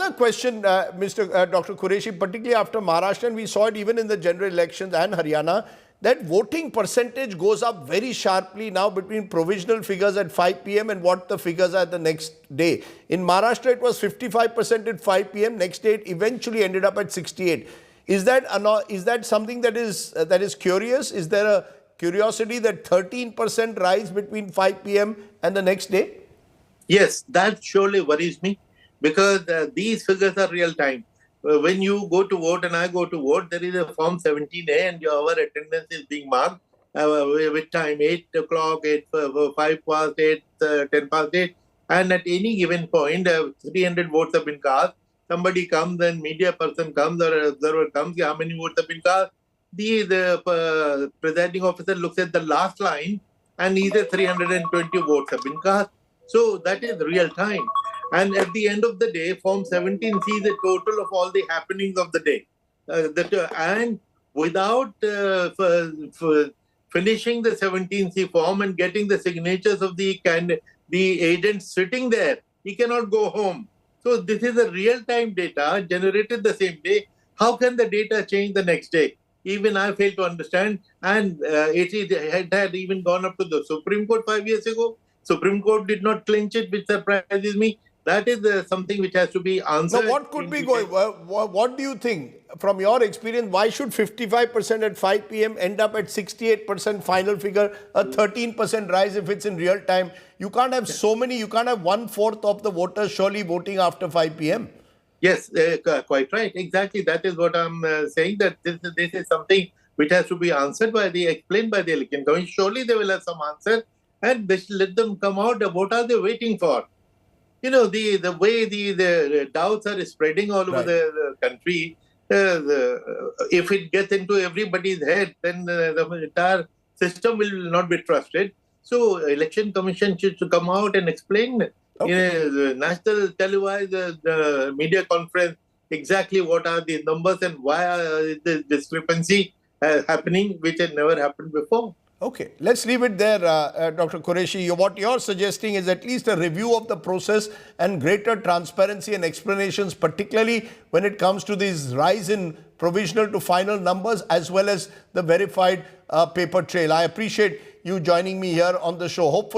another question, Dr. Quraishi, particularly after Maharashtra, and we saw it even in the general elections and Haryana, that voting percentage goes up very sharply now between provisional figures at 5 p.m. and what the figures are the next day. In Maharashtra, it was 55% at 5 p.m. Next day, it eventually ended up at 68. Is that something that is curious? Is there a curiosity that 13% rise between 5 p.m. and the next day? Yes, that surely worries me because these figures are real time. When you go to vote and I go to vote, there is a Form 17A and our attendance is being marked with time 8 o'clock, 5 past 8, 10 past 8. And at any given point, 300 votes have been cast. Somebody comes and media person comes or observer comes, how many votes have been cast? The presiding officer looks at the last line and he says 320 votes have been cast. So that is real time. And at the end of the day, Form 17 sees a total of all the happenings of the day. And without finishing the 17C form and getting the signatures of the agents sitting there, he cannot go home. So this is a real-time data generated the same day. How can the data change the next day? Even I fail to understand. And it had even gone up to the Supreme Court 5 years ago. Supreme Court did not clinch it, which surprises me. That is something which has to be answered. Now, what could be going? What do you think, from your experience, why should 55% at 5 p.m. end up at 68% final figure, a 13% rise if it's in real time? You can't have so many, you can't have 1/4 of the voters surely voting after 5 p.m. Yes, quite right. Exactly. That is what I'm saying, that this is something which has to be answered explained by the Election Commission. Surely they will have some answer and they should let them come out. What are they waiting for? You know, the way the doubts are spreading all over the country, if it gets into everybody's head, then the entire system will not be trusted. So Election Commission should come out and explain in a national televised media conference exactly what are the numbers and why are the discrepancy happening, which had never happened before. Okay, let's leave it there, Dr. Quraishi. What you're suggesting is at least a review of the process and greater transparency and explanations, particularly when it comes to this rise in provisional to final numbers as well as the verified paper trail. I appreciate you joining me here on the show. Hopefully